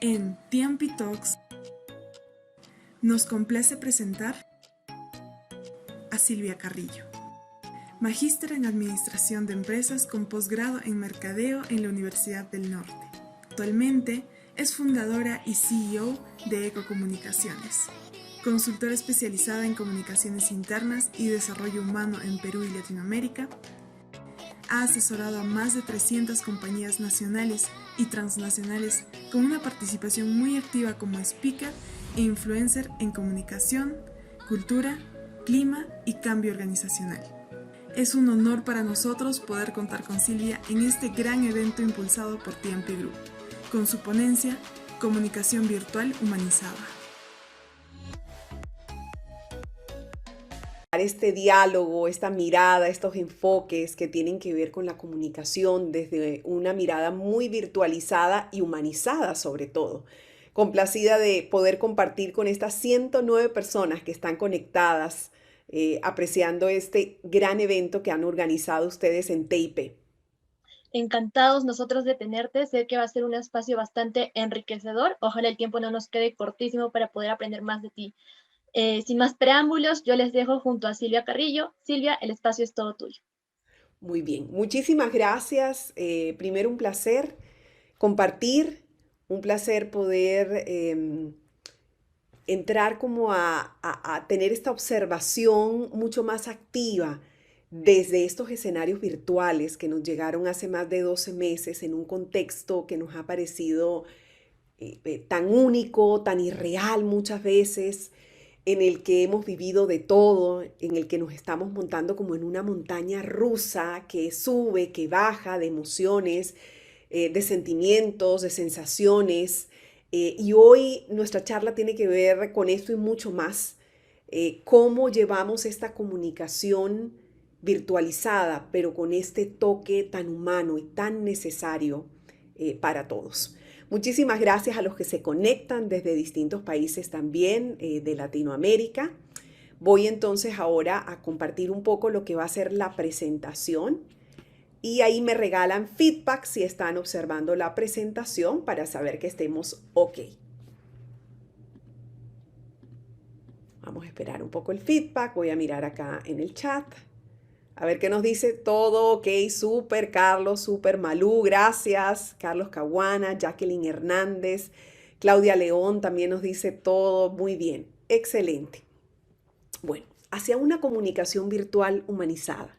En TMP Talks nos complace presentar a Silvia Carrillo, magíster en Administración de Empresas con posgrado en Mercadeo en la Universidad del Norte. Actualmente es fundadora y CEO de Ecocomunicaciones, consultora especializada en comunicaciones internas y desarrollo humano en Perú y Latinoamérica. Ha asesorado a más de 300 compañías nacionales y transnacionales con una participación muy activa como speaker e influencer en comunicación, cultura, clima y cambio organizacional. Es un honor para nosotros poder contar con Silvia en este gran evento impulsado por TMP Group, con su ponencia Comunicación Virtual Humanizada. Este diálogo, esta mirada, estos enfoques que tienen que ver con la comunicación desde una mirada muy virtualizada y humanizada sobre todo. Complacida de poder compartir con estas 109 personas que están conectadas, apreciando este gran evento que han organizado ustedes en Teipe. Encantados nosotros de tenerte, sé que va a ser un espacio bastante enriquecedor, ojalá el tiempo no nos quede cortísimo para poder aprender más de ti. Sin más preámbulos, yo les dejo junto a Silvia Carrillo. Silvia, el espacio es todo tuyo. Muy bien, muchísimas gracias. Primero un placer compartir, un placer poder entrar como a tener esta observación mucho más activa desde estos escenarios virtuales que nos llegaron hace más de 12 meses en un contexto que nos ha parecido tan único, tan irreal muchas veces, en el que hemos vivido de todo, en el que nos estamos montando como en una montaña rusa que sube, que baja de emociones, de sentimientos, de sensaciones. Y hoy nuestra charla tiene que ver con esto y mucho más. Cómo llevamos esta comunicación virtualizada, pero con este toque tan humano y tan necesario para todos. Muchísimas gracias a los que se conectan desde distintos países también de Latinoamérica. Voy entonces ahora a compartir un poco lo que va a ser la presentación y ahí me regalan feedback si están observando la presentación para saber que estemos ok. Vamos a esperar un poco el feedback. Voy a mirar acá en el chat. A ver qué nos dice. Todo ok, súper, Carlos, súper, Malú, gracias. Carlos Caguana, Jacqueline Hernández, Claudia León también nos dice todo muy bien, excelente. Bueno, hacia una comunicación virtual humanizada.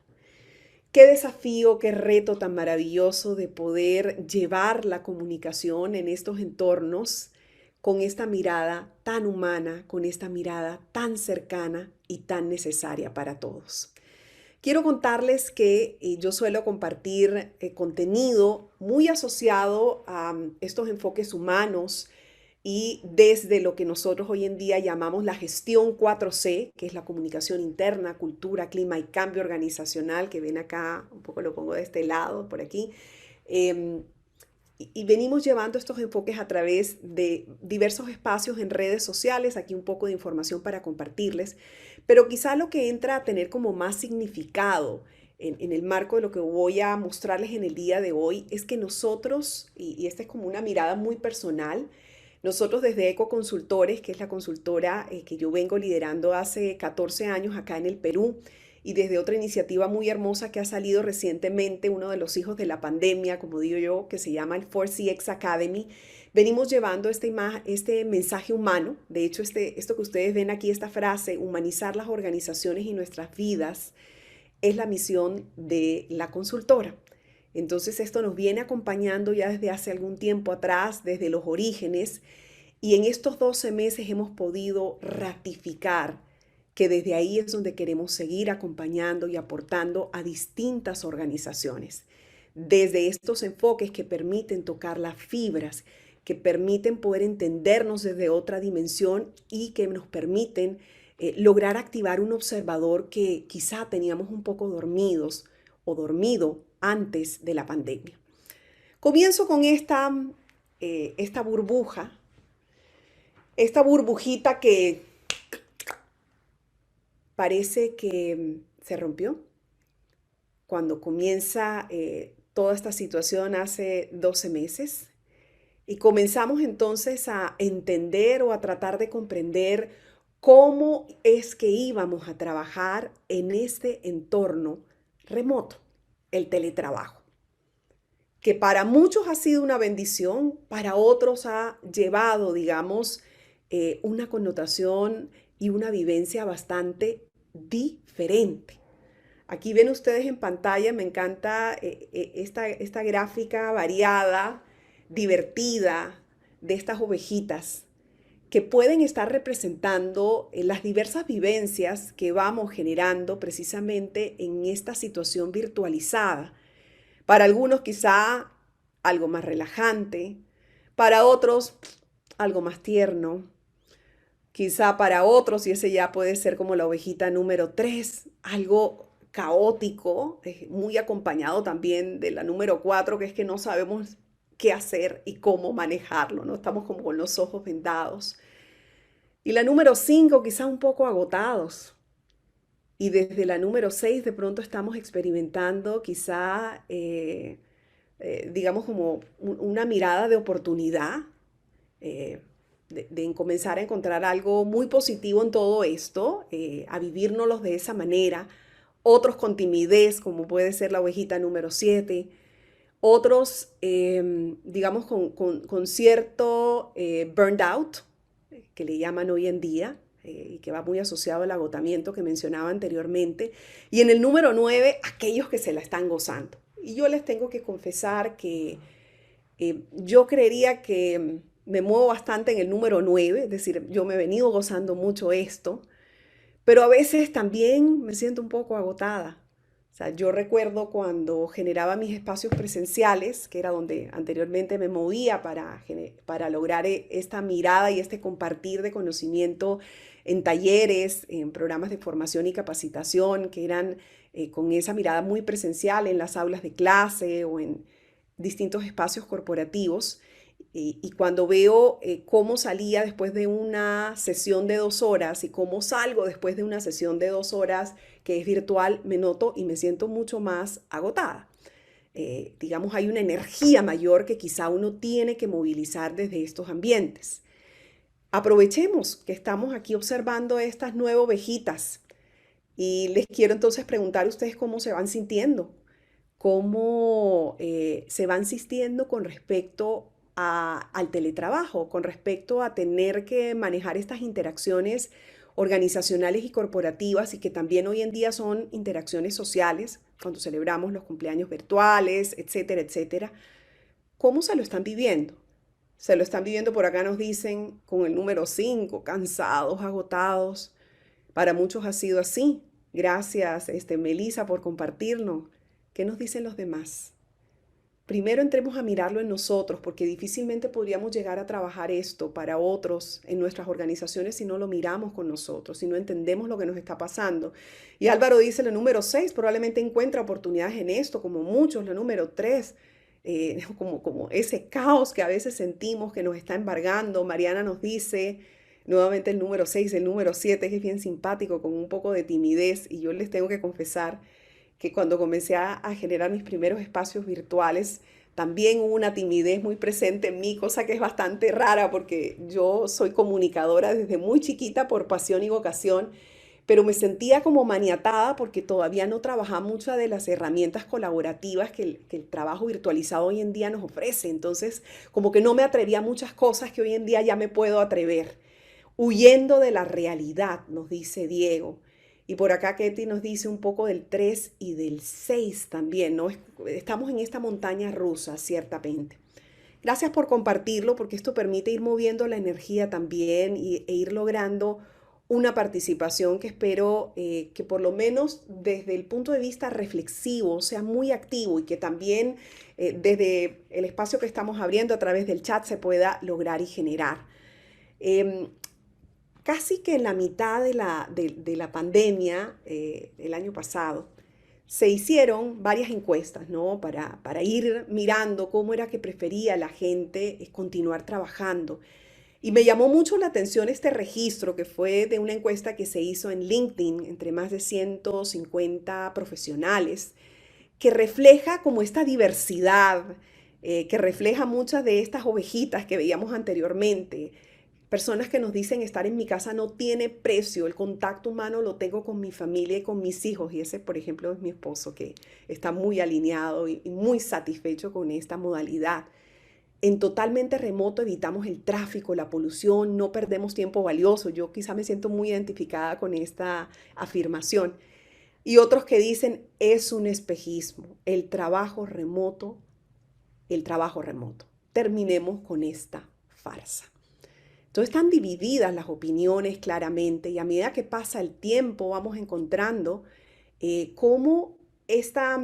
Qué desafío, qué reto tan maravilloso de poder llevar la comunicación en estos entornos con esta mirada tan humana, con esta mirada tan cercana y tan necesaria para todos. Quiero contarles que yo suelo compartir contenido muy asociado a estos enfoques humanos y desde lo que nosotros hoy en día llamamos la gestión 4C, que es la comunicación interna, cultura, clima y cambio organizacional, que ven acá, un poco lo pongo de este lado, por aquí. Y venimos llevando estos enfoques a través de diversos espacios en redes sociales, aquí un poco de información para compartirles, pero quizá lo que entra a tener como más significado en el marco de lo que voy a mostrarles en el día de hoy es que nosotros, y esta es como una mirada muy personal, nosotros desde Ecoconsultores, que es la consultora que yo vengo liderando hace 14 años acá en el Perú, y desde otra iniciativa muy hermosa que ha salido recientemente, uno de los hijos de la pandemia, como digo yo, que se llama el 4CX Academy, venimos llevando este mensaje humano. De hecho, esto que ustedes ven aquí, esta frase, humanizar las organizaciones y nuestras vidas, es la misión de la consultora. Entonces esto nos viene acompañando ya desde hace algún tiempo atrás, desde los orígenes, y en estos 12 meses hemos podido ratificar que desde ahí es donde queremos seguir acompañando y aportando a distintas organizaciones. Desde estos enfoques que permiten tocar las fibras, que permiten poder entendernos desde otra dimensión y que nos permiten lograr activar un observador que quizá teníamos un poco dormidos o dormido antes de la pandemia. Comienzo con esta burbuja, esta burbujita que parece que se rompió cuando comienza toda esta situación hace 12 meses. Y comenzamos entonces a entender o a tratar de comprender cómo es que íbamos a trabajar en este entorno remoto, el teletrabajo, que para muchos ha sido una bendición, para otros ha llevado, digamos, una connotación y una vivencia bastante diferente. Aquí ven ustedes en pantalla, me encanta esta gráfica variada, divertida de estas ovejitas que pueden estar representando las diversas vivencias que vamos generando precisamente en esta situación virtualizada. Para algunos quizá algo más relajante, para otros algo más tierno, quizá para otros, y ese ya puede ser como la ovejita número 3, algo caótico, muy acompañado también de la número 4, que es que no sabemos qué hacer y cómo manejarlo, ¿no? Estamos como con los ojos vendados. Y la número 5, quizá un poco agotados. Y desde la número 6 de pronto estamos experimentando quizá, digamos, como una mirada de oportunidad, de comenzar a encontrar algo muy positivo en todo esto, a vivírnoslos de esa manera. Otros con timidez, como puede ser la ovejita número 7. Otros, digamos, con cierto burned out, que le llaman hoy en día, y que va muy asociado al agotamiento que mencionaba anteriormente. Y en el número 9, aquellos que se la están gozando. Y yo les tengo que confesar que yo creería que me muevo bastante en el número 9, es decir, yo me he venido gozando mucho esto, pero a veces también me siento un poco agotada. O sea, yo recuerdo cuando generaba mis espacios presenciales, que era donde anteriormente me movía para lograr esta mirada y este compartir de conocimiento en talleres, en programas de formación y capacitación, que eran con esa mirada muy presencial en las aulas de clase o en distintos espacios corporativos. Y cuando veo cómo salía después de una sesión de 2 horas y cómo salgo después de una sesión de 2 horas que es virtual, me noto y me siento mucho más agotada. Digamos, hay una energía mayor que quizá uno tiene que movilizar desde estos ambientes. Aprovechemos que estamos aquí observando estas 9 ovejitas y les quiero entonces preguntar a ustedes cómo se van sintiendo, cómo se van sintiendo con respecto al teletrabajo, con respecto a tener que manejar estas interacciones organizacionales y corporativas y que también hoy en día son interacciones sociales, cuando celebramos los cumpleaños virtuales, etcétera, etcétera. ¿Cómo se lo están viviendo? Se lo están viviendo, por acá nos dicen, con el número 5, cansados, agotados. Para muchos ha sido así. Gracias, Melissa, por compartirnos. ¿Qué nos dicen los demás? Primero entremos a mirarlo en nosotros, porque difícilmente podríamos llegar a trabajar esto para otros en nuestras organizaciones si no lo miramos con nosotros, si no entendemos lo que nos está pasando. Y Álvaro dice, la número 6 probablemente encuentra oportunidades en esto, como muchos, la número 3, como ese caos que a veces sentimos que nos está embargando. Mariana nos dice, nuevamente el número 6, el número 7, que es bien simpático, con un poco de timidez, y yo les tengo que confesar que cuando comencé a generar mis primeros espacios virtuales, también hubo una timidez muy presente en mí, cosa que es bastante rara porque yo soy comunicadora desde muy chiquita por pasión y vocación, pero me sentía como maniatada porque todavía no trabajaba muchas de las herramientas colaborativas que el trabajo virtualizado hoy en día nos ofrece. Entonces, como que no me atrevía a muchas cosas que hoy en día ya me puedo atrever. Huyendo de la realidad, nos dice Diego. Y por acá Ketty nos dice un poco del 3 y del 6 también, ¿no? Estamos en esta montaña rusa, ciertamente. Gracias por compartirlo, porque esto permite ir moviendo la energía también e ir logrando una participación que espero que por lo menos desde el punto de vista reflexivo sea muy activo y que también desde el espacio que estamos abriendo a través del chat se pueda lograr y generar. Casi que en la mitad de la pandemia, el año pasado, se hicieron varias encuestas, ¿no? Para ir mirando cómo era que prefería la gente continuar trabajando. Y me llamó mucho la atención este registro que fue de una encuesta que se hizo en LinkedIn entre más de 150 profesionales, que refleja como esta diversidad que refleja muchas de estas ovejitas que veíamos anteriormente. Personas que nos dicen estar en mi casa no tiene precio, el contacto humano lo tengo con mi familia y con mis hijos. Y ese, por ejemplo, es mi esposo, que está muy alineado y muy satisfecho con esta modalidad. En totalmente remoto evitamos el tráfico, la polución, no perdemos tiempo valioso. Yo quizá me siento muy identificada con esta afirmación. Y otros que dicen, es un espejismo, el trabajo remoto, el trabajo remoto. Terminemos con esta farsa. Entonces están divididas las opiniones claramente y a medida que pasa el tiempo vamos encontrando cómo esta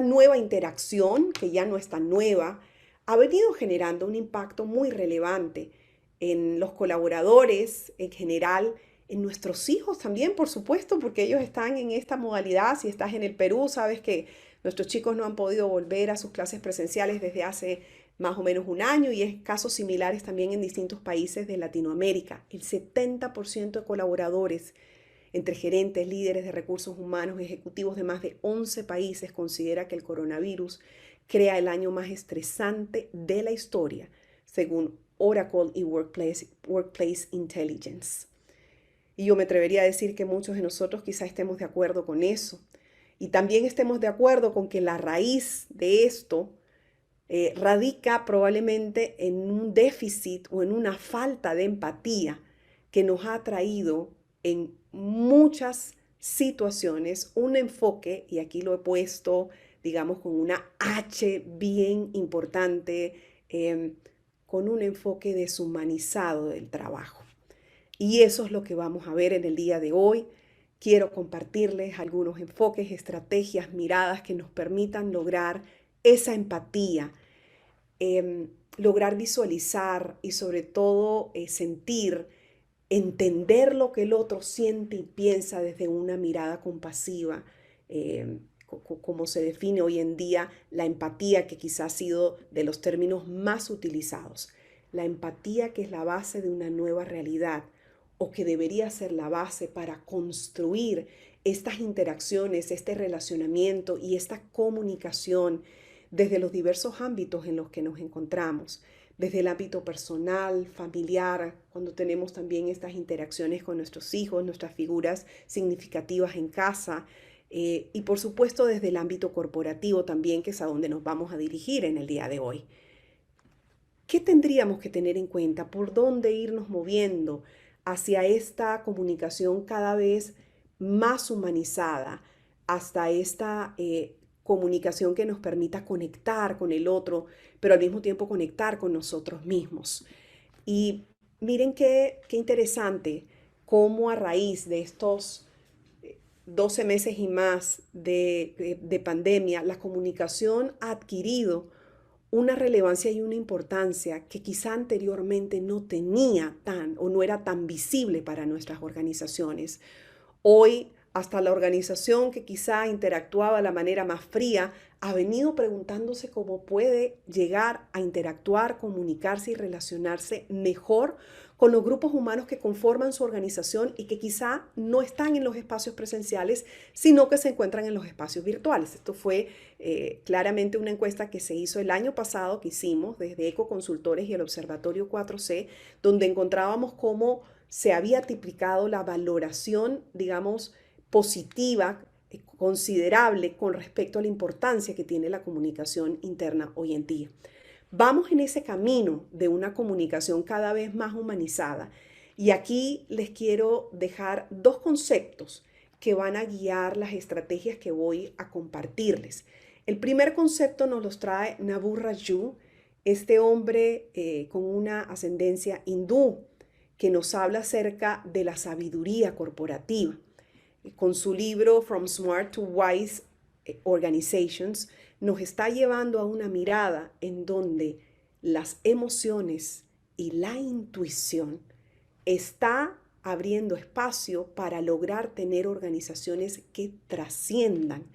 nueva interacción, que ya no es tan nueva, ha venido generando un impacto muy relevante en los colaboradores en general, en nuestros hijos también, por supuesto, porque ellos están en esta modalidad. Si estás en el Perú, sabes que nuestros chicos no han podido volver a sus clases presenciales desde hace más o menos un año y es casos similares también en distintos países de Latinoamérica. El 70% de colaboradores entre gerentes, líderes de recursos humanos, ejecutivos de más de 11 países considera que el coronavirus crea el año más estresante de la historia, según Oracle y Workplace Intelligence. Y yo me atrevería a decir que muchos de nosotros quizá estemos de acuerdo con eso. Y también estemos de acuerdo con que la raíz de esto radica probablemente en un déficit o en una falta de empatía que nos ha traído en muchas situaciones un enfoque, y aquí lo he puesto, digamos, con una H bien importante, con un enfoque deshumanizado del trabajo. Y eso es lo que vamos a ver en el día de hoy. Quiero compartirles algunos enfoques, estrategias, miradas que nos permitan lograr esa empatía, lograr visualizar y sobre todo sentir, entender lo que el otro siente y piensa desde una mirada compasiva, como se define hoy en día la empatía, que quizás ha sido de los términos más utilizados. La empatía, que es la base de una nueva realidad, o que debería ser la base para construir estas interacciones, este relacionamiento y esta comunicación desde los diversos ámbitos en los que nos encontramos, desde el ámbito personal, familiar, cuando tenemos también estas interacciones con nuestros hijos, nuestras figuras significativas en casa, y por supuesto desde el ámbito corporativo también, que es a donde nos vamos a dirigir en el día de hoy. ¿Qué tendríamos que tener en cuenta? ¿Por dónde irnos moviendo hacia esta comunicación cada vez más humanizada, hasta esta comunicación que nos permita conectar con el otro, pero al mismo tiempo conectar con nosotros mismos? Y miren qué interesante cómo a raíz de estos 12 meses y más de pandemia, la comunicación ha adquirido una relevancia y una importancia que quizá anteriormente no tenía o no era tan visible para nuestras organizaciones. Hoy, hasta la organización que quizá interactuaba de la manera más fría, ha venido preguntándose cómo puede llegar a interactuar, comunicarse y relacionarse mejor con los grupos humanos que conforman su organización y que quizá no están en los espacios presenciales, sino que se encuentran en los espacios virtuales. Esto fue claramente una encuesta que se hizo el año pasado, que hicimos desde Ecoconsultores y el Observatorio 4C, donde encontrábamos cómo se había triplicado la valoración, digamos, positiva, considerable con respecto a la importancia que tiene la comunicación interna hoy en día. Vamos en ese camino de una comunicación cada vez más humanizada y aquí les quiero dejar dos conceptos que van a guiar las estrategias que voy a compartirles. El primer concepto nos los trae Nabu Raju, este hombre con una ascendencia hindú, que nos habla acerca de la sabiduría corporativa. Con su libro From Smart to Wise Organizations, nos está llevando a una mirada en donde las emociones y la intuición está abriendo espacio para lograr tener organizaciones que trasciendan,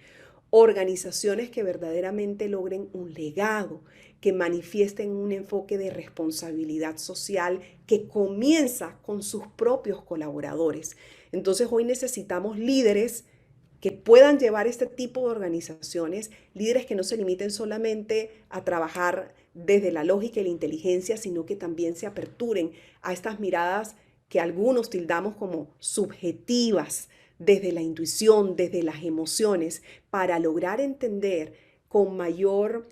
organizaciones que verdaderamente logren un legado, que manifiesten un enfoque de responsabilidad social que comienza con sus propios colaboradores. Entonces hoy necesitamos líderes que puedan llevar este tipo de organizaciones, líderes que no se limiten solamente a trabajar desde la lógica y la inteligencia, sino que también se aperturen a estas miradas que algunos tildamos como subjetivas, desde la intuición, desde las emociones, para lograr entender con mayor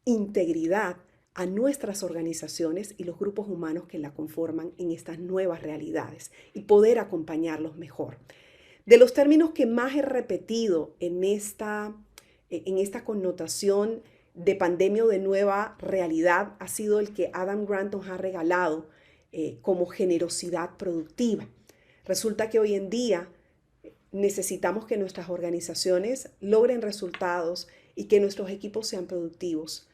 integridad a nuestras organizaciones y los grupos humanos que la conforman en estas nuevas realidades y poder acompañarlos mejor. De los términos que más he repetido en esta connotación de pandemia o de nueva realidad ha sido el que Adam Grant nos ha regalado como generosidad productiva. Resulta que hoy en día necesitamos que nuestras organizaciones logren resultados y que nuestros equipos sean productivos.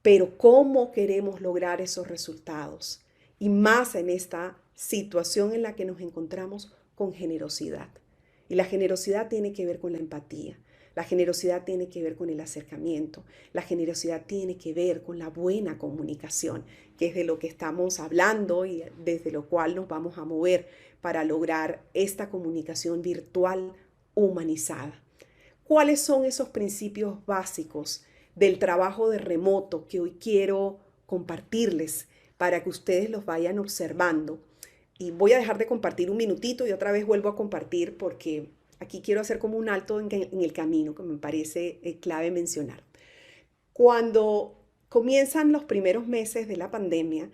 Pero ¿cómo queremos lograr esos resultados? Y más en esta situación en la que nos encontramos con generosidad. Y la generosidad tiene que ver con la empatía. La generosidad tiene que ver con el acercamiento. La generosidad tiene que ver con la buena comunicación, que es de lo que estamos hablando y desde lo cual nos vamos a mover para lograr esta comunicación virtual humanizada. ¿Cuáles son esos principios básicos del trabajo de remoto que hoy quiero compartirles para que ustedes los vayan observando? Y voy a dejar de compartir un minutito y otra vez vuelvo a compartir porque aquí quiero hacer como un alto en el camino que me parece clave mencionar. Cuando comienzan los primeros meses de la pandemia,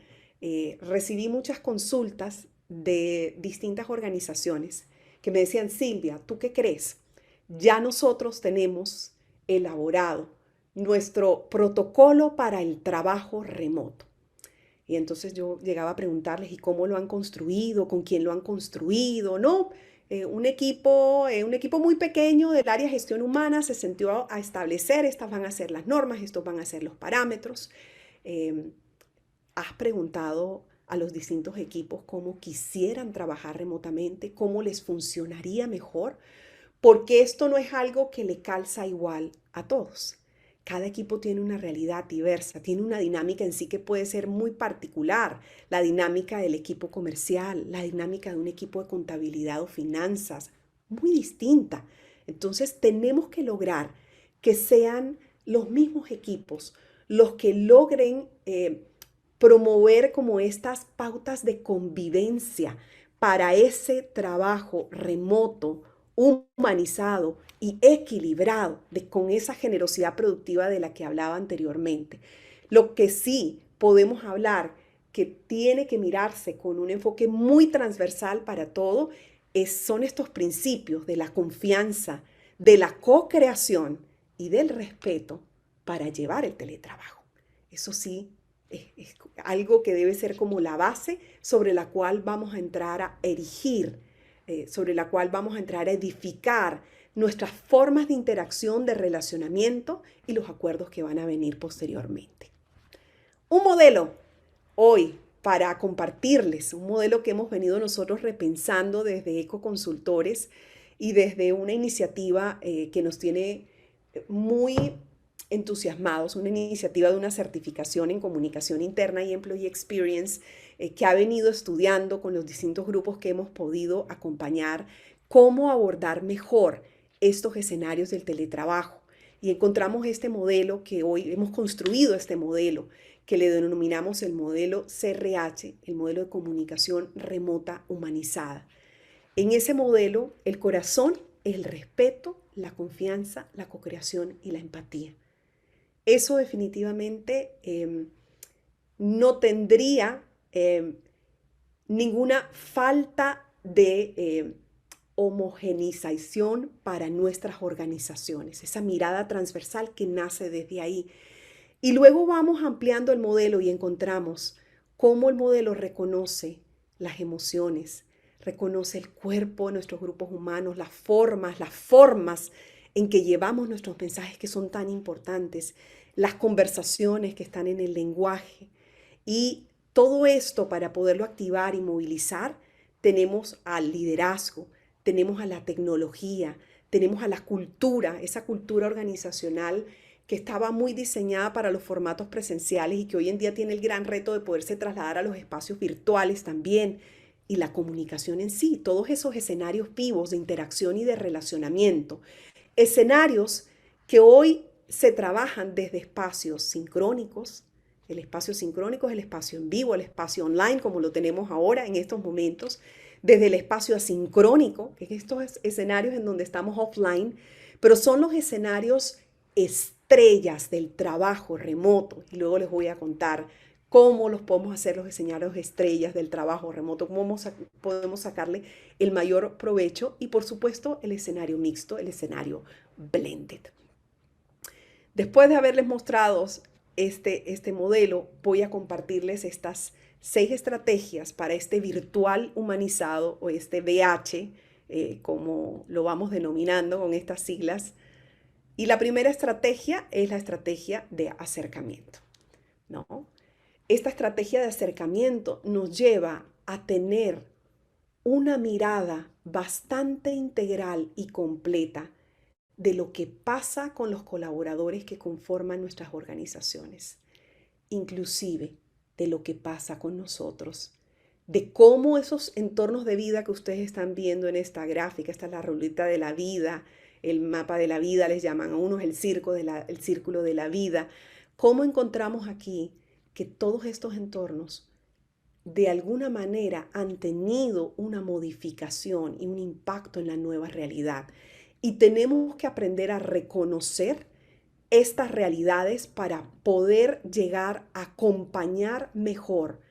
recibí muchas consultas de distintas organizaciones que me decían: Silvia, ¿tú qué crees? Ya nosotros tenemos elaborado nuestro protocolo para el trabajo remoto. Y entonces yo llegaba a preguntarles: ¿y cómo lo han construido? ¿Con quién lo han construido? No, un equipo muy pequeño del área de gestión humana se sentó a establecer, estas van a ser las normas, estos van a ser los parámetros. ¿Has preguntado a los distintos equipos cómo quisieran trabajar remotamente, cómo les funcionaría mejor? Porque esto no es algo que le calza igual a todos. Cada equipo tiene una realidad diversa, tiene una dinámica en sí que puede ser muy particular. La dinámica del equipo comercial, la dinámica de un equipo de contabilidad o finanzas, muy distinta. Entonces tenemos que lograr que sean los mismos equipos los que logren promover como estas pautas de convivencia para ese trabajo remoto, humanizado y equilibrado con esa generosidad productiva de la que hablaba anteriormente. Lo que sí podemos hablar que tiene que mirarse con un enfoque muy transversal para todo son estos principios de la confianza, de la co-creación y del respeto para llevar el teletrabajo. Eso sí, es algo que debe ser como la base sobre la cual vamos a entrar a erigir, sobre la cual vamos a entrar a edificar nuestras formas de interacción, de relacionamiento y los acuerdos que van a venir posteriormente. Un modelo hoy para compartirles, un modelo que hemos venido nosotros repensando desde Ecoconsultores y desde una iniciativa que nos tiene muy entusiasmados, una iniciativa de una certificación en comunicación interna y employee experience que ha venido estudiando con los distintos grupos que hemos podido acompañar cómo abordar mejor estos escenarios del teletrabajo. Y encontramos este modelo que hoy hemos construido, este modelo que le denominamos el modelo CRH, el modelo de comunicación remota humanizada. En ese modelo, el corazón es el respeto, la confianza, la co-creación y la empatía. Eso definitivamente no tendría ninguna falta de homogeneización para nuestras organizaciones, esa mirada transversal que nace desde ahí. Y luego vamos ampliando el modelo y encontramos cómo el modelo reconoce las emociones, reconoce el cuerpo de nuestros grupos humanos, las formas en que llevamos nuestros mensajes que son tan importantes, las conversaciones que están en el lenguaje. Y todo esto, para poderlo activar y movilizar, tenemos al liderazgo, tenemos a la tecnología, tenemos a la cultura, esa cultura organizacional que estaba muy diseñada para los formatos presenciales y que hoy en día tiene el gran reto de poderse trasladar a los espacios virtuales también, y la comunicación en sí, todos esos escenarios vivos de interacción y de relacionamiento. escenarios que hoy se trabajan desde espacios sincrónicos. El espacio sincrónico es el espacio en vivo, el espacio online, como lo tenemos ahora en estos momentos, desde el espacio asincrónico, que es estos escenarios en donde estamos offline, pero son los escenarios estrellas del trabajo remoto. Y luego les voy a contar cómo los podemos hacer los escenarios estrellas del trabajo remoto, cómo podemos sacarle el mayor provecho y por supuesto el escenario mixto, el escenario blended. Después de haberles mostrado este modelo, voy a compartirles estas 6 estrategias para este virtual humanizado o este VH, como lo vamos denominando con estas siglas. Y la primera estrategia es la estrategia de acercamiento, ¿no? Esta estrategia de acercamiento nos lleva a tener una mirada bastante integral y completa de lo que pasa con los colaboradores que conforman nuestras organizaciones, inclusive de lo que pasa con nosotros, de cómo esos entornos de vida que ustedes están viendo en esta gráfica, esta es la ruleta de la vida, el mapa de la vida les llaman a unos el círculo de la vida, cómo encontramos aquí que todos estos entornos de alguna manera han tenido una modificación y un impacto en la nueva realidad. Y tenemos que aprender a reconocer estas realidades para poder llegar a acompañar mejor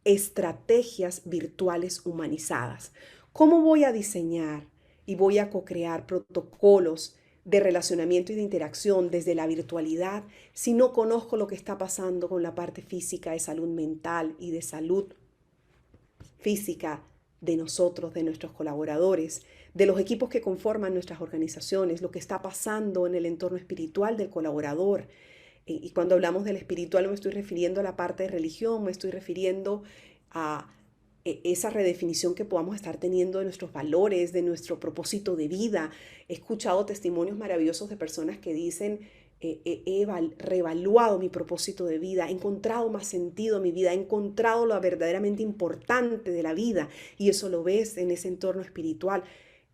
estrategias virtuales humanizadas. ¿Cómo voy a diseñar y voy a co-crear protocolos de relacionamiento y de interacción desde la virtualidad si no conozco lo que está pasando con la parte física de salud mental y de salud física de nosotros, de nuestros colaboradores, de los equipos que conforman nuestras organizaciones, lo que está pasando en el entorno espiritual del colaborador? Y cuando hablamos del espiritual no me estoy refiriendo a la parte de religión, me estoy refiriendo a esa redefinición que podamos estar teniendo de nuestros valores, de nuestro propósito de vida. He escuchado testimonios maravillosos de personas que dicen, he reevaluado mi propósito de vida, he encontrado más sentido en mi vida, he encontrado lo verdaderamente importante de la vida, y eso lo ves en ese entorno espiritual.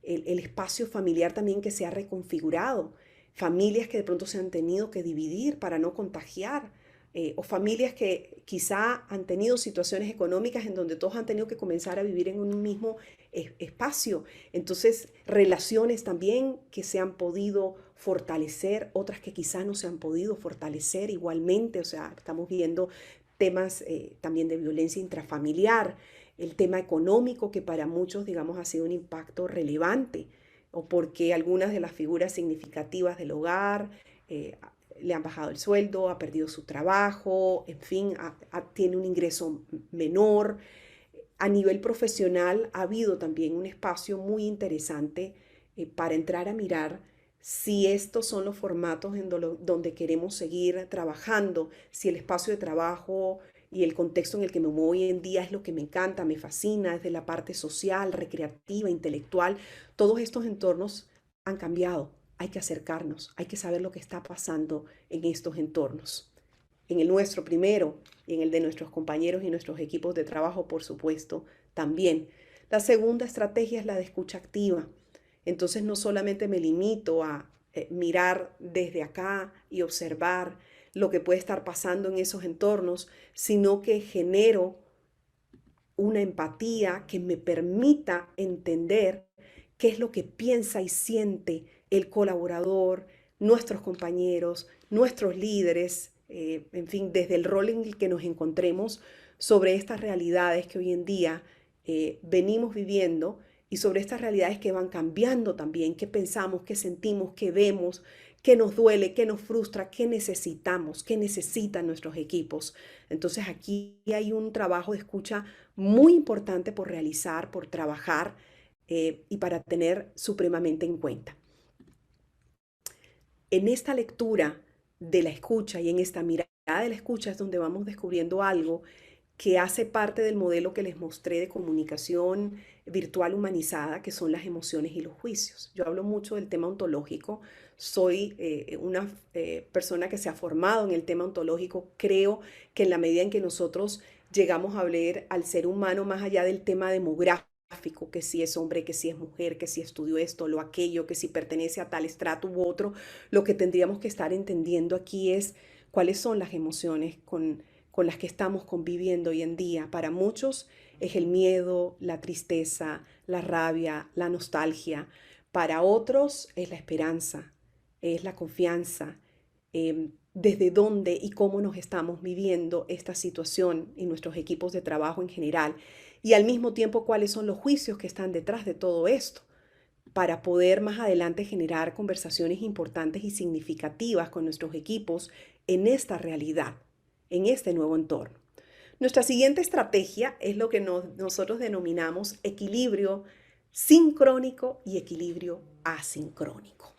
El espacio familiar también que se ha reconfigurado, familias que de pronto se han tenido que dividir para no contagiar, o familias que quizá han tenido situaciones económicas en donde todos han tenido que comenzar a vivir en un mismo espacio. Entonces, relaciones también que se han podido fortalecer, otras que quizá no se han podido fortalecer igualmente. O sea, estamos viendo temas también de violencia intrafamiliar, el tema económico que para muchos, digamos, ha sido un impacto relevante, o porque algunas de las figuras significativas del hogar le han bajado el sueldo, ha perdido su trabajo, en fin, tiene un ingreso menor. A nivel profesional ha habido también un espacio muy interesante para entrar a mirar si estos son los formatos donde queremos seguir trabajando, si el espacio de trabajo y el contexto en el que me muevo hoy en día es lo que me encanta, me fascina, desde la parte social, recreativa, intelectual. Todos estos entornos han cambiado. Hay que acercarnos, hay que saber lo que está pasando en estos entornos. En el nuestro primero y en el de nuestros compañeros y nuestros equipos de trabajo, por supuesto, también. La segunda estrategia es la de escucha activa. Entonces no solamente me limito a mirar desde acá y observar lo que puede estar pasando en esos entornos, sino que genero una empatía que me permita entender qué es lo que piensa y siente el colaborador, nuestros compañeros, nuestros líderes, en fin, desde el rol en el que nos encontremos sobre estas realidades que hoy en día venimos viviendo y sobre estas realidades que van cambiando también, qué pensamos, qué sentimos, qué vemos, qué nos duele, qué nos frustra, qué necesitamos, qué necesitan nuestros equipos. Entonces aquí hay un trabajo de escucha muy importante por realizar, por trabajar y para tener supremamente en cuenta. En esta lectura de la escucha y en esta mirada de la escucha es donde vamos descubriendo algo que hace parte del modelo que les mostré de comunicación virtual humanizada, que son las emociones y los juicios. Yo hablo mucho del tema ontológico, soy una persona que se ha formado en el tema ontológico. Creo que en la medida en que nosotros llegamos a ver al ser humano más allá del tema demográfico, que si es hombre, que si es mujer, que si estudió esto, lo aquello, que si pertenece a tal estrato u otro. Lo que tendríamos que estar entendiendo aquí es cuáles son las emociones con las que estamos conviviendo hoy en día. Para muchos es el miedo, la tristeza, la rabia, la nostalgia. Para otros es la esperanza, es la confianza. Desde dónde y cómo nos estamos viviendo esta situación en nuestros equipos de trabajo en general, y al mismo tiempo cuáles son los juicios que están detrás de todo esto, para poder más adelante generar conversaciones importantes y significativas con nuestros equipos en esta realidad, en este nuevo entorno. Nuestra siguiente estrategia es lo que nosotros denominamos equilibrio sincrónico y equilibrio asincrónico.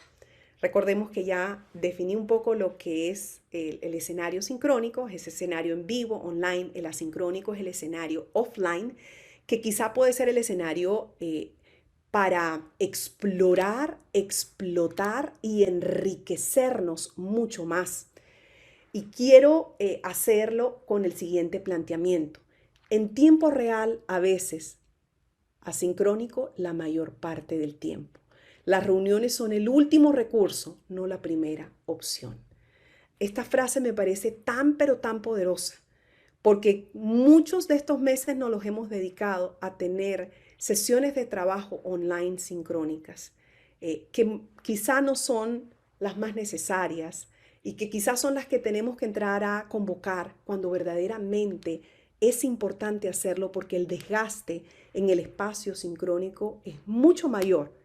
Recordemos que ya definí un poco lo que es el escenario sincrónico, es ese escenario en vivo, online. El asincrónico es el escenario offline, que quizá puede ser el escenario para explorar, explotar y enriquecernos mucho más. Y quiero hacerlo con el siguiente planteamiento. En tiempo real, a veces, asincrónico la mayor parte del tiempo. Las reuniones son el último recurso, no la primera opción. Esta frase me parece tan pero tan poderosa, porque muchos de estos meses nos los hemos dedicado a tener sesiones de trabajo online sincrónicas, que quizá no son las más necesarias y que quizás son las que tenemos que entrar a convocar cuando verdaderamente es importante hacerlo, porque el desgaste en el espacio sincrónico es mucho mayor.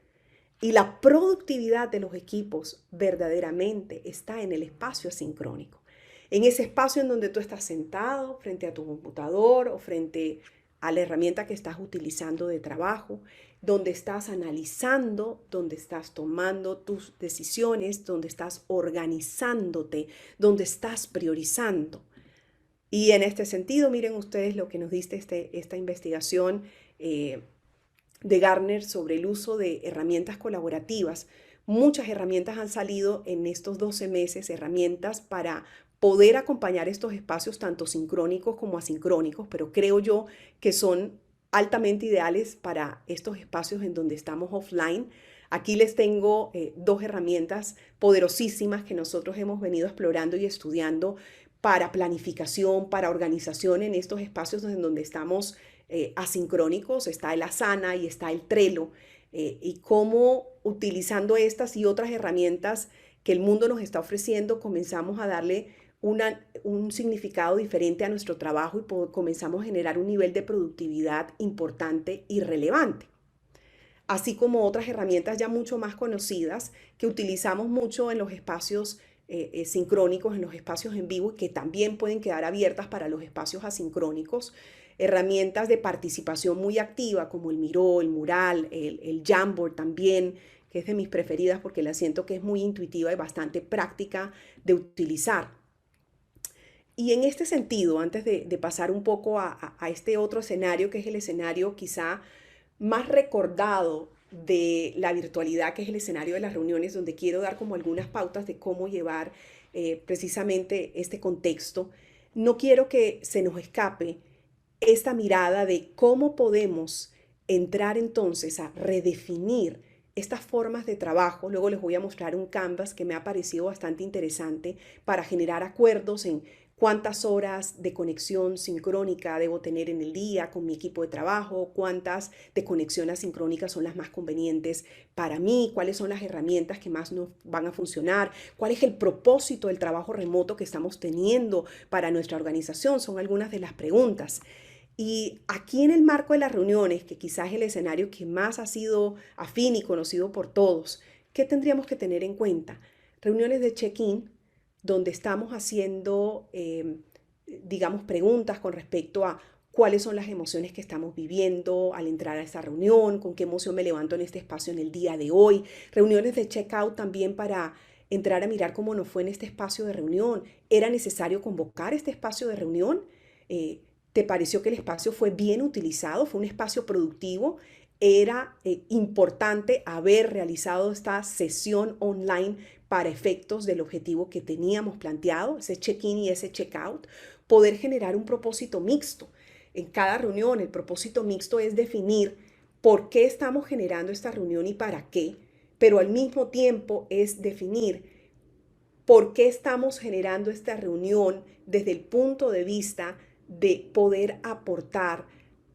Y la productividad de los equipos verdaderamente está en el espacio asincrónico. En ese espacio en donde tú estás sentado frente a tu computador o frente a la herramienta que estás utilizando de trabajo, donde estás analizando, donde estás tomando tus decisiones, donde estás organizándote, donde estás priorizando. Y en este sentido, miren ustedes lo que nos dice esta investigación de Gartner sobre el uso de herramientas colaborativas. Muchas herramientas han salido en estos 12 meses, herramientas para poder acompañar estos espacios tanto sincrónicos como asincrónicos, pero creo yo que son altamente ideales para estos espacios en donde estamos offline. Aquí les tengo dos herramientas poderosísimas que nosotros hemos venido explorando y estudiando para planificación, para organización en estos espacios en donde estamos asincrónicos. Está el Asana y está el Trello, y cómo utilizando estas y otras herramientas que el mundo nos está ofreciendo comenzamos a darle un significado diferente a nuestro trabajo y comenzamos a generar un nivel de productividad importante y relevante. Así como otras herramientas ya mucho más conocidas que utilizamos mucho en los espacios sincrónicos, en los espacios en vivo, y que también pueden quedar abiertas para los espacios asincrónicos. Herramientas de participación muy activa como el Miro, el Mural, el Jamboard también, que es de mis preferidas porque la siento que es muy intuitiva y bastante práctica de utilizar. Y en este sentido, antes de pasar un poco a este otro escenario, que es el escenario quizá más recordado de la virtualidad, que es el escenario de las reuniones, donde quiero dar como algunas pautas de cómo llevar precisamente este contexto, no quiero que se nos escape esta mirada de cómo podemos entrar entonces a redefinir estas formas de trabajo. Luego les voy a mostrar un canvas que me ha parecido bastante interesante para generar acuerdos en cuántas horas de conexión sincrónica debo tener en el día con mi equipo de trabajo, cuántas de conexión asincrónica son las más convenientes para mí, cuáles son las herramientas que más nos van a funcionar, cuál es el propósito del trabajo remoto que estamos teniendo para nuestra organización. Son algunas de las preguntas. Y aquí en el marco de las reuniones, que quizás es el escenario que más ha sido afín y conocido por todos, ¿qué tendríamos que tener en cuenta? Reuniones de check-in, donde estamos haciendo, digamos, preguntas con respecto a cuáles son las emociones que estamos viviendo al entrar a esta reunión, con qué emoción me levanto en este espacio en el día de hoy. Reuniones de check-out también para entrar a mirar cómo nos fue en este espacio de reunión. ¿Era necesario convocar este espacio de reunión? ¿Te pareció que el espacio fue bien utilizado? ¿Fue un espacio productivo? ¿Era importante haber realizado esta sesión online para efectos del objetivo que teníamos planteado, ese check-in y ese check-out? Poder generar un propósito mixto. En cada reunión, el propósito mixto es definir por qué estamos generando esta reunión y para qué, pero al mismo tiempo es definir por qué estamos generando esta reunión desde el punto de vista de poder aportar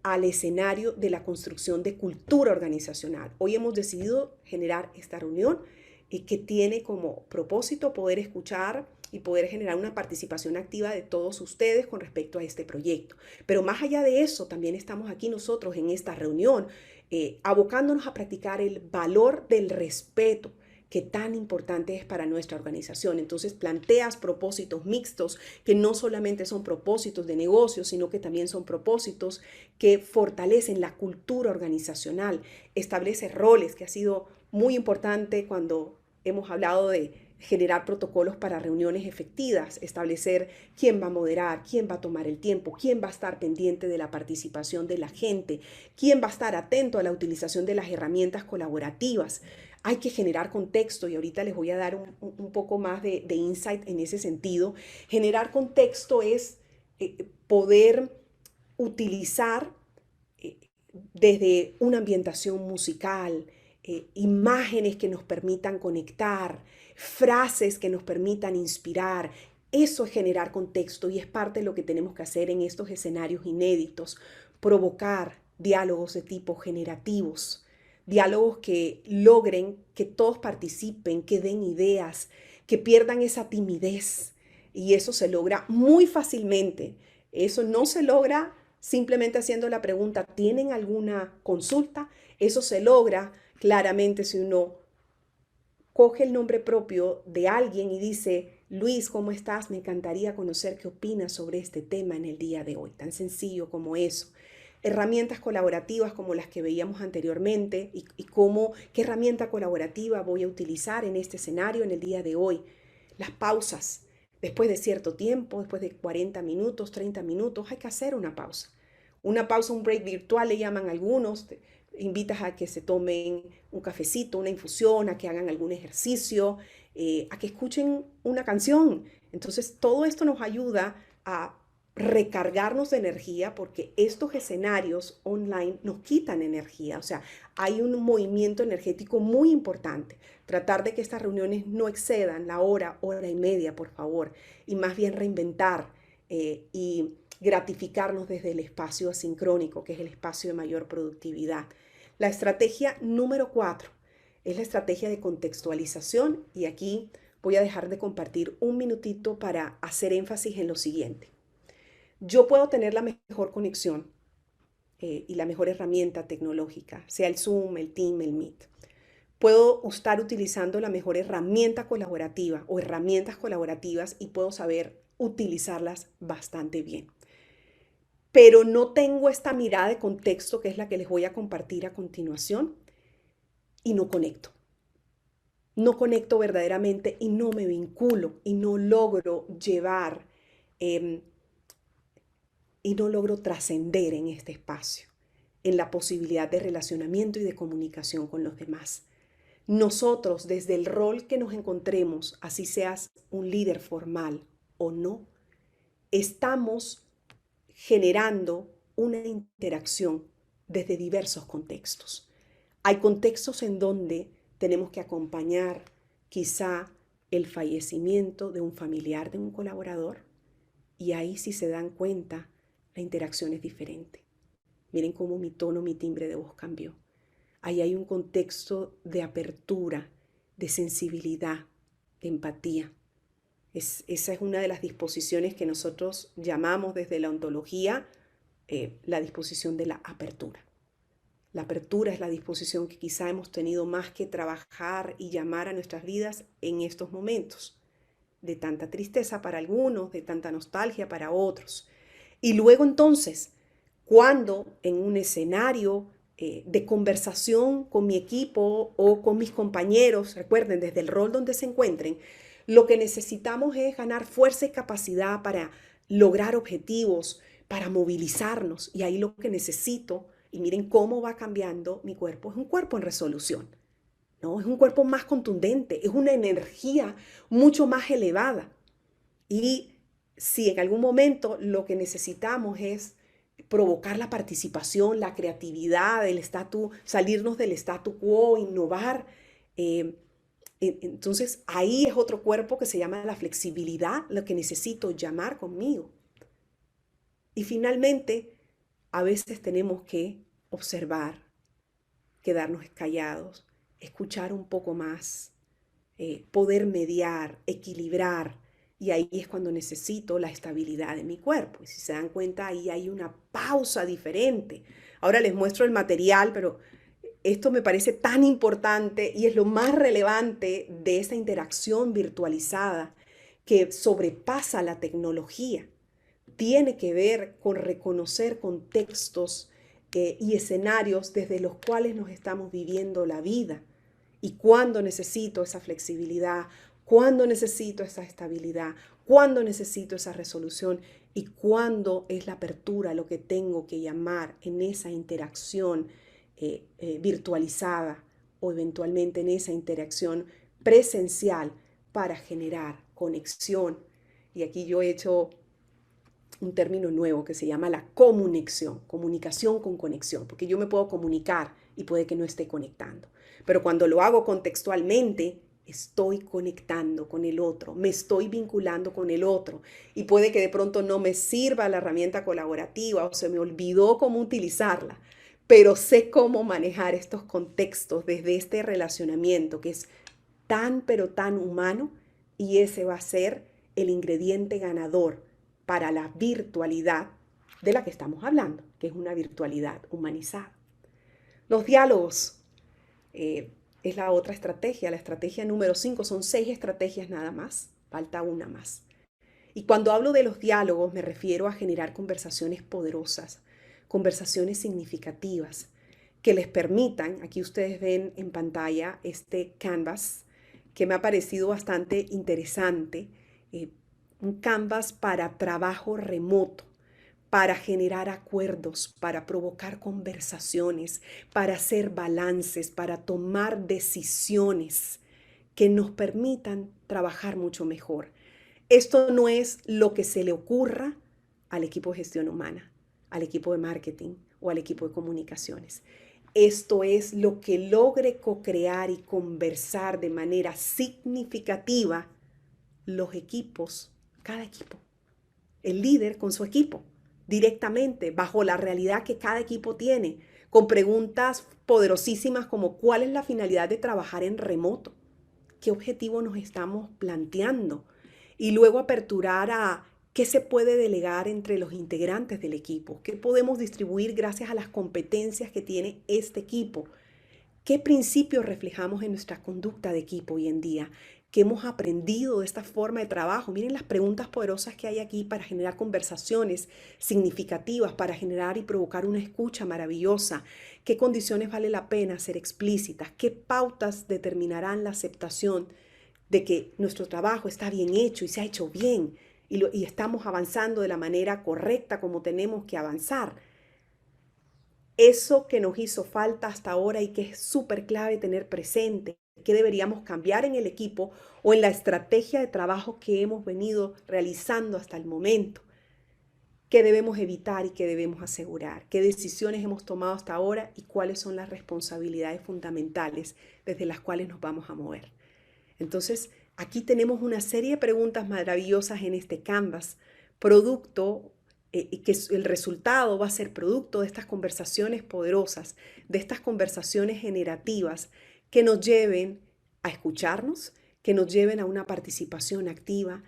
al escenario de la construcción de cultura organizacional. Hoy hemos decidido generar esta reunión que tiene como propósito poder escuchar y poder generar una participación activa de todos ustedes con respecto a este proyecto. Pero más allá de eso, también estamos aquí nosotros en esta reunión abocándonos a practicar el valor del respeto que tan importante es para nuestra organización. Entonces planteas propósitos mixtos que no solamente son propósitos de negocio, sino que también son propósitos que fortalecen la cultura organizacional, establece roles, que ha sido muy importante cuando hemos hablado de generar protocolos para reuniones efectivas, establecer quién va a moderar, quién va a tomar el tiempo, quién va a estar pendiente de la participación de la gente, quién va a estar atento a la utilización de las herramientas colaborativas. Hay que generar contexto y ahorita les voy a dar un poco más de insight en ese sentido. Generar contexto es poder utilizar desde una ambientación musical, imágenes que nos permitan conectar, frases que nos permitan inspirar. Eso es generar contexto y es parte de lo que tenemos que hacer en estos escenarios inéditos, provocar diálogos de tipo generativos, diálogos que logren que todos participen, que den ideas, que pierdan esa timidez. Y eso se logra muy fácilmente. Eso no se logra simplemente haciendo la pregunta, ¿tienen alguna consulta? Eso se logra claramente si uno coge el nombre propio de alguien y dice, Luis, ¿cómo estás? Me encantaría conocer qué opinas sobre este tema en el día de hoy. Tan sencillo como eso. Herramientas colaborativas como las que veíamos anteriormente y qué herramienta colaborativa voy a utilizar en este escenario en el día de hoy. Las pausas. Después de cierto tiempo, después de 40 minutos, 30 minutos, hay que hacer una pausa. Una pausa, un break virtual le llaman algunos. Invitas a que se tomen un cafecito, una infusión, a que hagan algún ejercicio, a que escuchen una canción. Entonces, todo esto nos ayuda a recargarnos de energía porque estos escenarios online nos quitan energía. O sea, hay un movimiento energético muy importante. Tratar de que estas reuniones no excedan la hora, hora y media, por favor, y más bien reinventar y gratificarnos desde el espacio asincrónico, que es el espacio de mayor productividad. La estrategia número 4 es la estrategia de contextualización y aquí voy a dejar de compartir un minutito para hacer énfasis en lo siguiente. Yo puedo tener la mejor conexión y la mejor herramienta tecnológica, sea el Zoom, el Team, el Meet. Puedo estar utilizando la mejor herramienta colaborativa o herramientas colaborativas y puedo saber utilizarlas bastante bien. Pero no tengo esta mirada de contexto que es la que les voy a compartir a continuación y no conecto. No conecto verdaderamente y no me vinculo y no logro llevar y no logro trascender en este espacio, en la posibilidad de relacionamiento y de comunicación con los demás. Nosotros, desde el rol que nos encontremos, así seas un líder formal o no, estamos generando una interacción desde diversos contextos. Hay contextos en donde tenemos que acompañar quizá el fallecimiento de un familiar de un colaborador y ahí si se dan cuenta, la interacción es diferente. Miren cómo mi tono, mi timbre de voz cambió. Ahí hay un contexto de apertura, de sensibilidad, de empatía. Esa es una de las disposiciones que nosotros llamamos desde la ontología la disposición de la apertura. La apertura es la disposición que quizá hemos tenido más que trabajar y llamar a nuestras vidas en estos momentos, de tanta tristeza para algunos, de tanta nostalgia para otros. Y luego entonces, cuando en un escenario de conversación con mi equipo o con mis compañeros, recuerden, desde el rol donde se encuentren, lo que necesitamos es ganar fuerza y capacidad para lograr objetivos, para movilizarnos. Y ahí lo que necesito, y miren cómo va cambiando mi cuerpo, es un cuerpo en resolución, ¿no? Es un cuerpo más contundente, es una energía mucho más elevada. Y si en algún momento lo que necesitamos es provocar la participación, la creatividad, salirnos del statu quo, innovar. Entonces ahí es otro cuerpo que se llama la flexibilidad, lo que necesito llamar conmigo. Y finalmente, a veces tenemos que observar, quedarnos callados, escuchar un poco más, poder mediar, equilibrar. Y ahí es cuando necesito la estabilidad de mi cuerpo. Y si se dan cuenta, ahí hay una pausa diferente. Ahora les muestro el material, pero esto me parece tan importante y es lo más relevante de esta interacción virtualizada que sobrepasa la tecnología. Tiene que ver con reconocer contextos y escenarios desde los cuales nos estamos viviendo la vida y cuándo necesito esa flexibilidad, cuándo necesito esa estabilidad, cuándo necesito esa resolución y cuándo es la apertura lo que tengo que llamar en esa interacción virtualizada o eventualmente en esa interacción presencial para generar conexión. Y aquí yo he hecho un término nuevo que se llama la comunicación, comunicación con conexión, porque yo me puedo comunicar y puede que no esté conectando, pero cuando lo hago contextualmente, estoy conectando con el otro, me estoy vinculando con el otro y puede que de pronto no me sirva la herramienta colaborativa o se me olvidó cómo utilizarla, pero sé cómo manejar estos contextos desde este relacionamiento que es tan pero tan humano y ese va a ser el ingrediente ganador para la virtualidad de la que estamos hablando, que es una virtualidad humanizada. Los diálogos es la otra estrategia. La estrategia número 5, son 6 estrategias nada más, falta una más. Y cuando hablo de los diálogos me refiero a generar conversaciones poderosas, conversaciones significativas, que les permitan, aquí ustedes ven en pantalla este canvas, que me ha parecido bastante interesante, un canvas para trabajo remoto, para generar acuerdos, para provocar conversaciones, para hacer balances, para tomar decisiones que nos permitan trabajar mucho mejor. Esto no es lo que se le ocurra al equipo de gestión humana, al equipo de marketing o al equipo de comunicaciones. Esto es lo que logre co-crear y conversar de manera significativa los equipos, cada equipo, el líder con su equipo, directamente, bajo la realidad que cada equipo tiene, con preguntas poderosísimas como ¿cuál es la finalidad de trabajar en remoto? ¿Qué objetivo nos estamos planteando? Y luego aperturar a qué se puede delegar entre los integrantes del equipo, qué podemos distribuir gracias a las competencias que tiene este equipo, qué principios reflejamos en nuestra conducta de equipo hoy en día, qué hemos aprendido de esta forma de trabajo. Miren las preguntas poderosas que hay aquí para generar conversaciones significativas, para generar y provocar una escucha maravillosa. ¿Qué condiciones vale la pena ser explícitas? ¿Qué pautas determinarán la aceptación de que nuestro trabajo está bien hecho y se ha hecho bien y estamos avanzando de la manera correcta como tenemos que avanzar? Eso que nos hizo falta hasta ahora y que es súper clave tener presente, qué deberíamos cambiar en el equipo o en la estrategia de trabajo que hemos venido realizando hasta el momento, qué debemos evitar y qué debemos asegurar, qué decisiones hemos tomado hasta ahora y cuáles son las responsabilidades fundamentales desde las cuales nos vamos a mover. Entonces, aquí tenemos una serie de preguntas maravillosas en este canvas, producto y que el resultado va a ser producto de estas conversaciones poderosas, de estas conversaciones generativas que nos lleven a escucharnos, que nos lleven a una participación activa,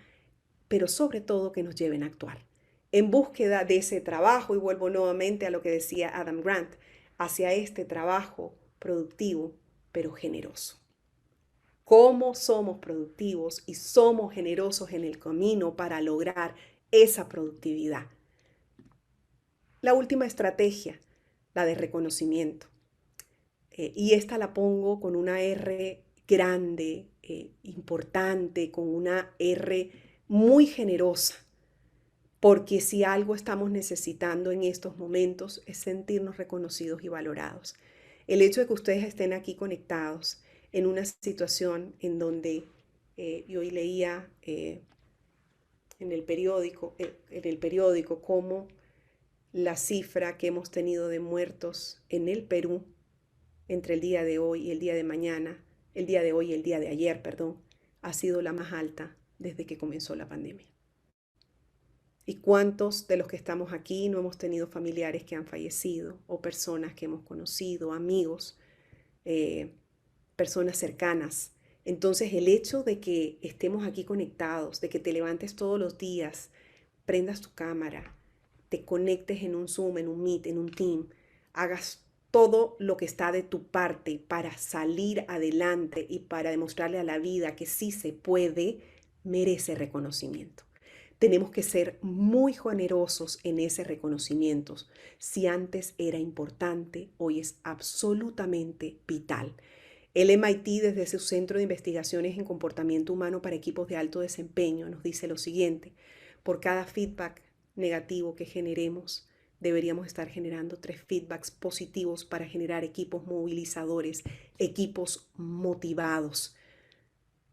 pero sobre todo que nos lleven a actuar. En búsqueda de ese trabajo, y vuelvo nuevamente a lo que decía Adam Grant, hacia este trabajo productivo, pero generoso. Cómo somos productivos y somos generosos en el camino para lograr esa productividad. La última estrategia, la de reconocimiento. Y esta la pongo con una R grande, importante, con una R muy generosa, porque si algo estamos necesitando en estos momentos es sentirnos reconocidos y valorados. El hecho de que ustedes estén aquí conectados en una situación en donde yo hoy leía en el periódico cómo la cifra que hemos tenido de muertos en el Perú entre el día de hoy y el día de mañana, el día de hoy y el día de ayer, perdón, ha sido la más alta desde que comenzó la pandemia. ¿Y cuántos de los que estamos aquí no hemos tenido familiares que han fallecido o personas que hemos conocido, amigos, personas cercanas? Entonces el hecho de que estemos aquí conectados, de que te levantes todos los días, prendas tu cámara, te conectes en un Zoom, en un Meet, en un Team, hagas todo lo que está de tu parte para salir adelante y para demostrarle a la vida que sí se puede, merece reconocimiento. Tenemos que ser muy generosos en ese reconocimiento. Si antes era importante, hoy es absolutamente vital. El MIT, desde su Centro de Investigaciones en Comportamiento Humano para Equipos de Alto Desempeño, nos dice lo siguiente: por cada feedback negativo que generemos, deberíamos estar generando 3 feedbacks positivos para generar equipos movilizadores, equipos motivados.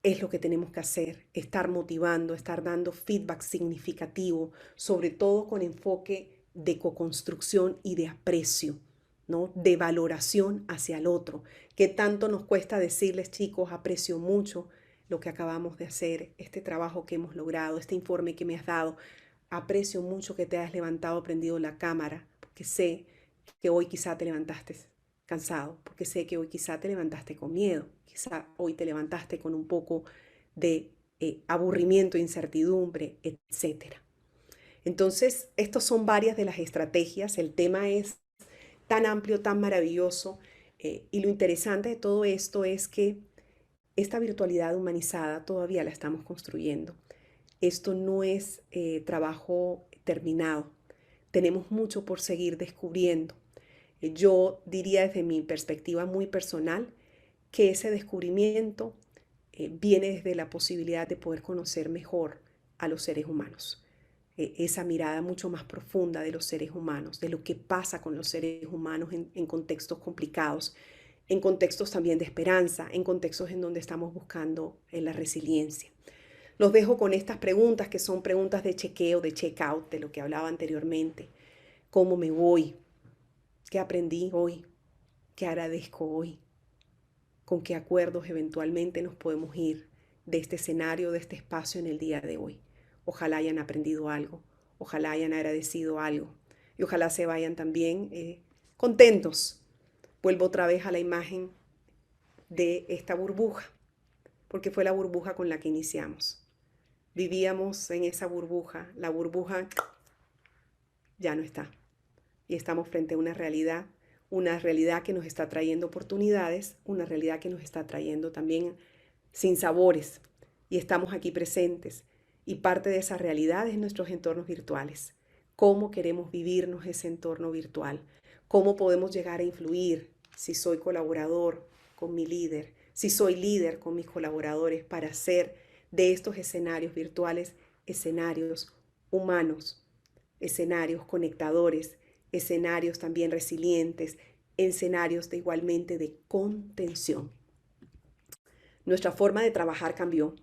Es lo que tenemos que hacer, estar motivando, estar dando feedback significativo, sobre todo con enfoque de coconstrucción y de aprecio, ¿no? De valoración hacia el otro. ¿Qué tanto nos cuesta decirles, chicos, aprecio mucho lo que acabamos de hacer, este trabajo que hemos logrado, este informe que me has dado? Aprecio mucho que te hayas levantado, prendido la cámara, porque sé que hoy quizá te levantaste cansado, porque sé que hoy quizá te levantaste con miedo, quizá hoy te levantaste con un poco de aburrimiento, incertidumbre, etc. Entonces, estas son varias de las estrategias. El tema es tan amplio, tan maravilloso, y lo interesante de todo esto es que esta virtualidad humanizada todavía la estamos construyendo. Esto no es trabajo terminado. Tenemos mucho por seguir descubriendo. Yo diría desde mi perspectiva muy personal que ese descubrimiento viene desde la posibilidad de poder conocer mejor a los seres humanos. Esa mirada mucho más profunda de los seres humanos, de lo que pasa con los seres humanos en contextos complicados, en contextos también de esperanza, en contextos en donde estamos buscando la resiliencia. Los dejo con estas preguntas que son preguntas de chequeo, de check-out, de lo que hablaba anteriormente. ¿Cómo me voy? ¿Qué aprendí hoy? ¿Qué agradezco hoy? ¿Con qué acuerdos eventualmente nos podemos ir de este escenario, de este espacio en el día de hoy? Ojalá hayan aprendido algo, ojalá hayan agradecido algo y ojalá se vayan también contentos. Vuelvo otra vez a la imagen de esta burbuja, porque fue la burbuja con la que iniciamos. Vivíamos en esa burbuja, la burbuja ya no está. Y estamos frente a una realidad que nos está trayendo oportunidades, una realidad que nos está trayendo también sinsabores. Y estamos aquí presentes. Y parte de esa realidad es nuestros entornos virtuales. ¿Cómo queremos vivirnos ese entorno virtual? ¿Cómo podemos llegar a influir, si soy colaborador, con mi líder, si soy líder con mis colaboradores, para hacer de estos escenarios virtuales escenarios humanos, escenarios conectadores, escenarios también resilientes, escenarios de igualmente de contención? Nuestra forma de trabajar cambió,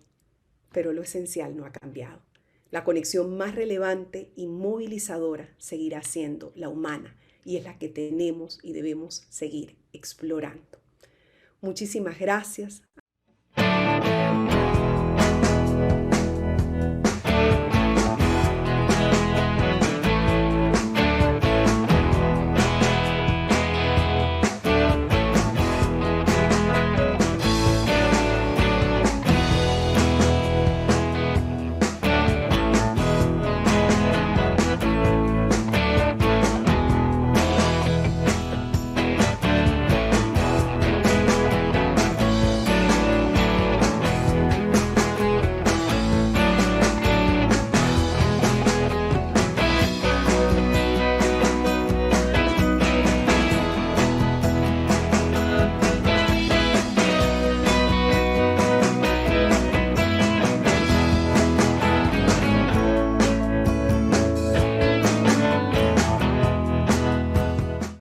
pero lo esencial no ha cambiado. La conexión más relevante y movilizadora seguirá siendo la humana, y es la que tenemos y debemos seguir explorando. Muchísimas gracias.